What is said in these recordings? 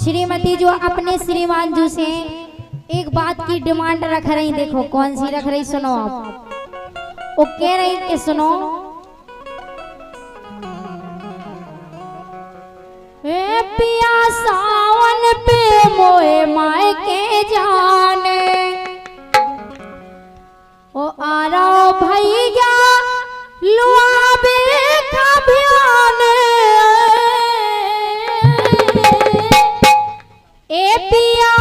श्रीमती जो अपने श्रीमान जी से एक बात की डिमांड रख रही, देखो कौन सी रख रही, सुनो आप। वो कह रही कि सुनो, ए पिया सावन पे मोए माए के जाने, ओ आ रहा भैया लुआबे का भियाने, ए पिया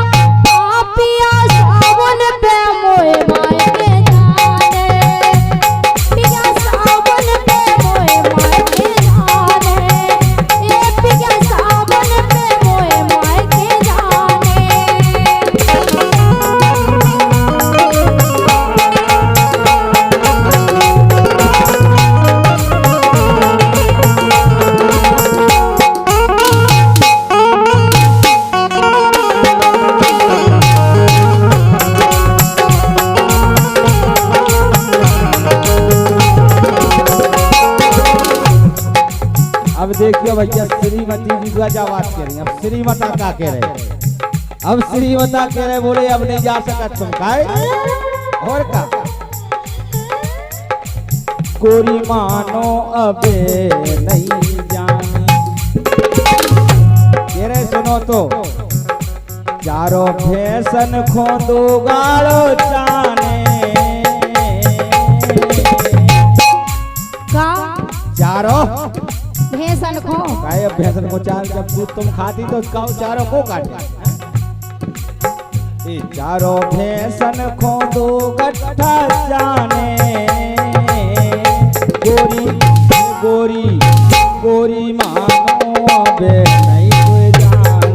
आ पिया सावन पे मोए माए के जाने, पिया सावन पे मोए माए के जाने, ए पिया सावन पे मोए माए के जाने। अब देखियो भैया श्रीमती जी जो बात कह रही, अब श्रीमता का कह रहे, अब श्रीमता कह रहे, बोले अब नहीं जा सकत तुम काहे और का गोरी मानो अबे नहीं जानी, कह रहे सुनो तो चारों फैशन खोदो गाड़ो जाने का चारों भैंसन खो काय भैंसन को चार, जब दूध तुम खाती तो काऊ चारों को काटे, ये चारों भैंसन खो दो गट्ठा जाने, गोरी गोरी गोरी मानो अबे नहीं कोई जाने,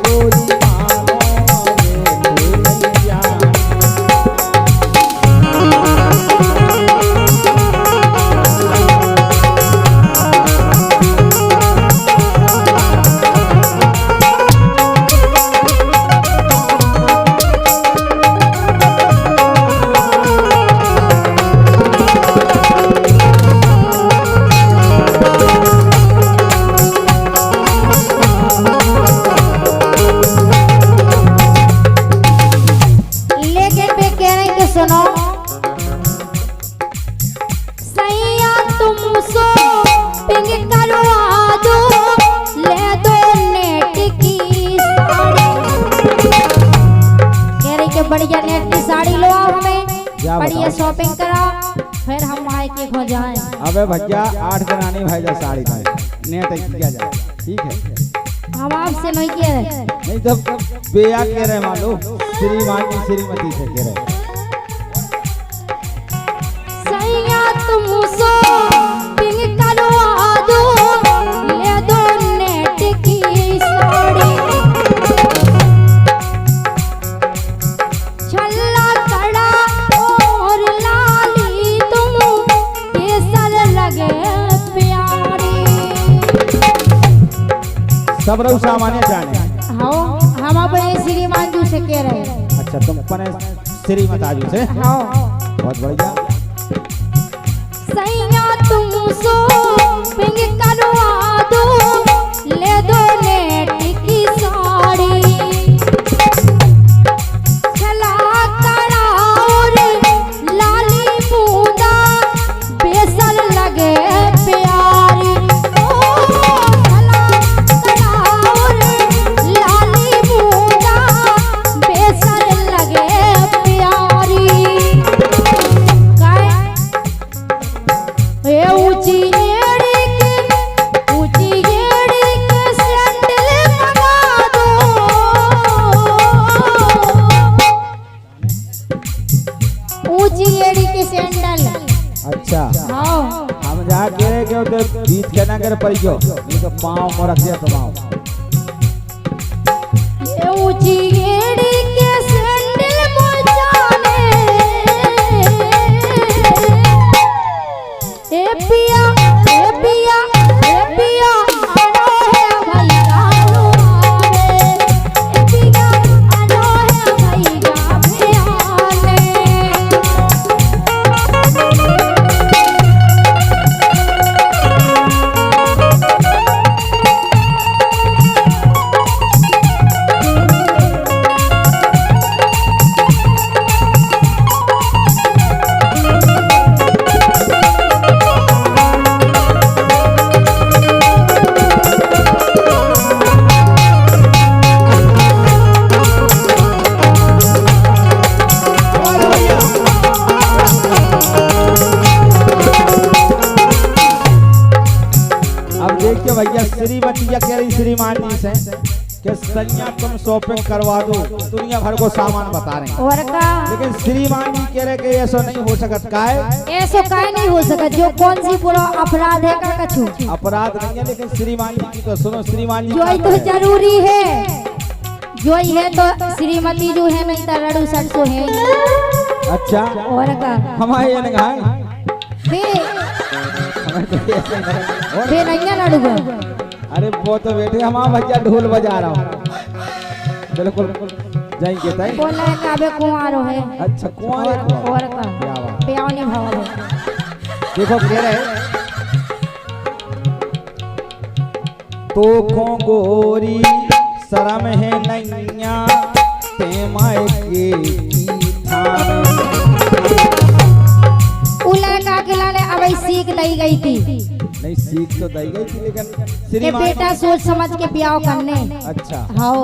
गोरी मानो अबे नहीं जाने। सुनो सैया तुमसो पिंग करवा दो, ले दो नेट की साड़ी, कह रही कि बढ़िया नेट की साड़ी लो हमें, बढ़िया शॉपिंग करा, फिर हम वहाँ के खो जाए। अबे भैया 8 दिन आनी भाई जा साड़ी में नेट किया जाए, ठीक है हम आपसे नहीं कह रहे, नहीं जब बेया कह रहे मालूम श्रीमान की श्रीमती से कह रहे, तुमसो पिंग करवा दो, ले दो नेट की साड़ी, छल्ला कड़ा और लाली तुम केसर लगे प्यारी, सब रऊ सामान्य जाने। हाँ हम अपने श्रीमान जी से कह रहे हैं। अच्छा तुम अपने श्रीमता जी से, हाँ बहुत बढ़िया। सैया तुमसो पिंग करवा दो, ले दो नेट की साड़ी, छला कड़ा और लाली बूंदा बेसन लगे प्यारी, ओ छला कड़ा और लाली बूंदा बेसन लगे प्यारी, ए ऊंची एड़ी के सैंडल मंगा दो, ऊंची एड़ी के सैंडल। अच्छा हाँ हम जहाँ कह रहे कि उधर बीच के ना कर पड़ी जो, नहीं तो पाँव में रख दिया तो पाँव। ए ऊंची एड़ी के सैंडल मुझाने, ए पिया ए पिया ए पिया आना है भैया लुआने, ए पिया आना है भैया भियाने। भैया श्रीमती या कह रही श्रीमान जी से कि सैया तुम शॉपिंग करवा दो, दुनिया भर को सामान बता रहे हैं, और का लेकिन श्रीमान जी कह रहे कि ऐसा नहीं हो सकत। का है ऐसा काहे नहीं हो सकत? जो कौन सी पूरा अपराध है का कछु अपराध नहीं है, लेकिन श्रीमान जी की तो सुनो। श्रीमान जी जो ही तो जरूरी है, जो ही है तो श्रीमती जो है, नहीं तो रड़ू सरसों है। अच्छा और का हमारे ये नहीं बे नहीं लड़ूगा। अरे वो तो बेटे हमारा भैया ढोल बजा रहा हूँ, बिल्कुल जाएंगे ताई। बोला है काबे कुंवारो है। अच्छा कुंवारे को और का क्या बात। प्यानी भाव है। देखो कह रहे तो को गोरी शरम है नैया ते माए की थान। लड़का के लाने अब सीख दी गई थी, नहीं सीख तो दी गई थी, लेकिन कि श्रीमान बेटा सोच समझ के ब्याह करने। अच्छा हाँ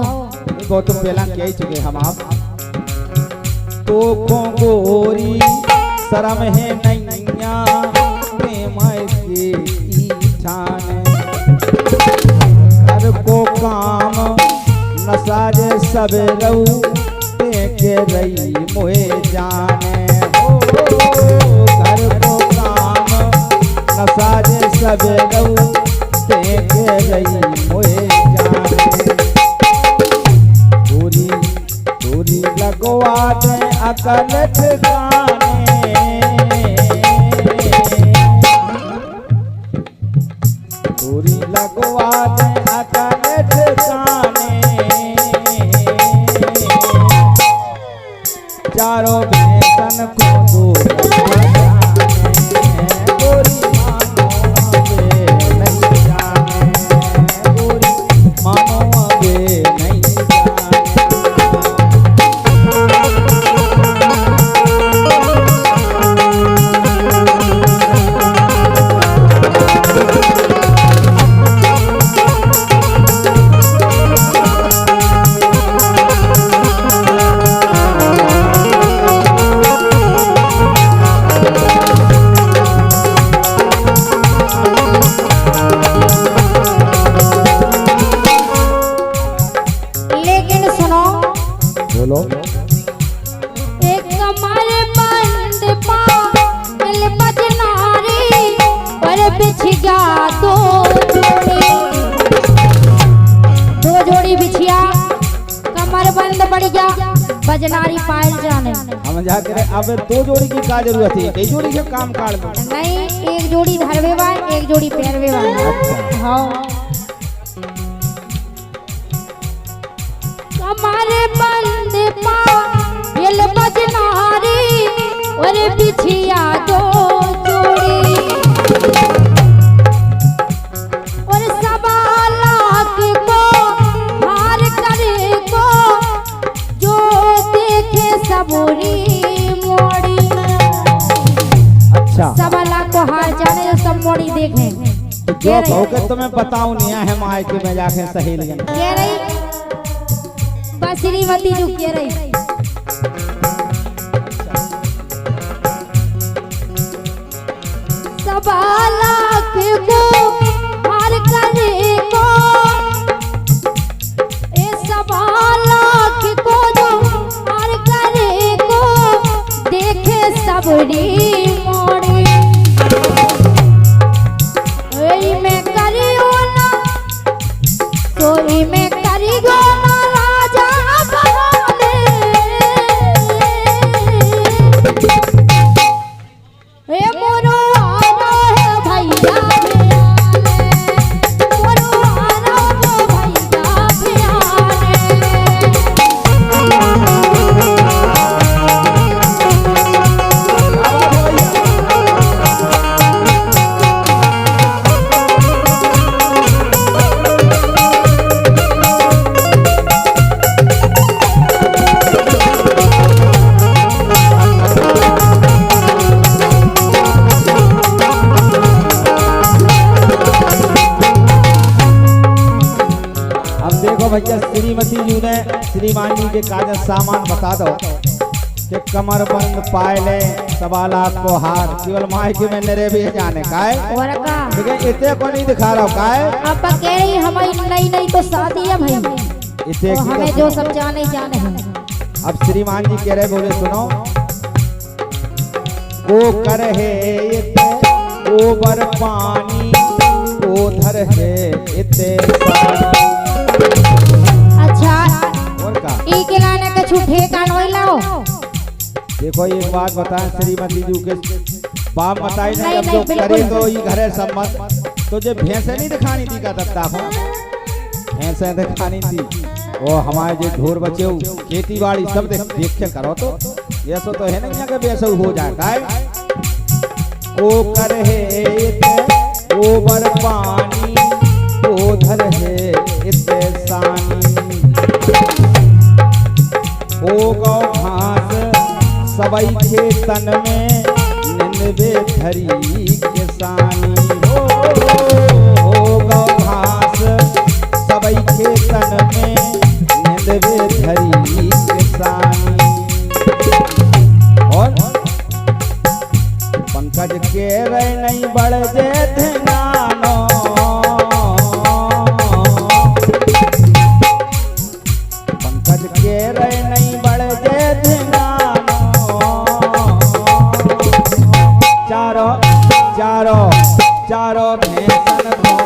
बहुत तो पहला क्या ही चुके हम आप। तो को गोरी शरम है नैया ते माए की थान। घर को काम नसाजे सब रहू के रही मोहे जाने हो। घर को काम नसाजे सब रहू के रही मोहे जाने। दूरी दूरी लगवा दे अकल ठिकाने। दूरी लगवा दे अकल ठिकाने। चारों बेसन को दूर गोरी मानो अबे नहीं जाने। गोरी मानो अबे नहीं जाने। लेकिन सुनो, बोलो एक कमर बंद पायल बजनारी और बिछिया दो जोड़ी बिछिया कमर बंद बढ़िया बजनारी पायल जाने। हम जाके अब 2 जोड़ी की का जरूरत है, कई जोड़ी के काम काट दो। नहीं, एक जोड़ी धरवे बा, एक जोड़ी पैरवे बा। अच्छा हाँ कमर बंद पायल बजनारी और बिछिया दो जोड़ी और सवा लाख को हार करे को जो देखे सबूरी मोड़ी। अच्छा सवा लाख को हार जाने जो सब मोड़ी देखे। जो भाव के तुम्हें बताऊं नहीं है माए के मैं जाके सहेलियन कह रही बस श्रीमती जो कह रही सवा लाख को हार करे को ए सवा लाख को जो हार करे को देखे सबरी मोड़ी। ओई में करियो ना कोई में करियो ना राजा बहाने। ए मोरो आना है भैया मोरो आना है भैया भैया श्रीमती जी ने श्रीमान जी के कागज सामान बता दो कि कमर बंद पायले सवा लाख को हार केवल मायके में नरे भी जाने का है और का लेकिन इतने को नहीं दिखा रहा का है अब कह रही हमारी नई नई तो शादी है भाई इतने तो हमें जो सब जाने जाने हैं। अब श्रीमान जी कह रहे बोले सुनो वो कर है इते ओबर पानी ओधर है इते अच्छा और का ई के लाने के छूठे कान होई लाओ। देखो एक बात बताएं श्रीमती जी के बाप बताई ना नहीं, जब जो नहीं, करे बिल्कुल। तो ये घरे सम्मत तो जो भैंसे नहीं दिखानी थी का दत्ता को भैंसे दिखानी थी वो हमारे जो ढोर बचे हो खेती बाड़ी सब देख के करो तो ऐसा तो है ना यहाँ के बेसो हो जाता है ओ कर है इते ओबर पानी ओधर है इते सानी ओ गौ घास सबई खेतन में निन्वे धरी किसानी हो गौ घास सबई खेतन में निन्वे धरी किसानी और पंकज के रह नहीं बढ़ जे ध्यानो पंकज के रह नहीं बढ़ जे ध्यानो चारों चारों चारों भैंसन को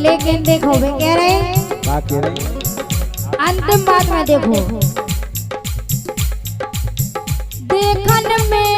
लेकिन देखो वे कह रहे क्या कह रही अंतिम बात में देखो देखन में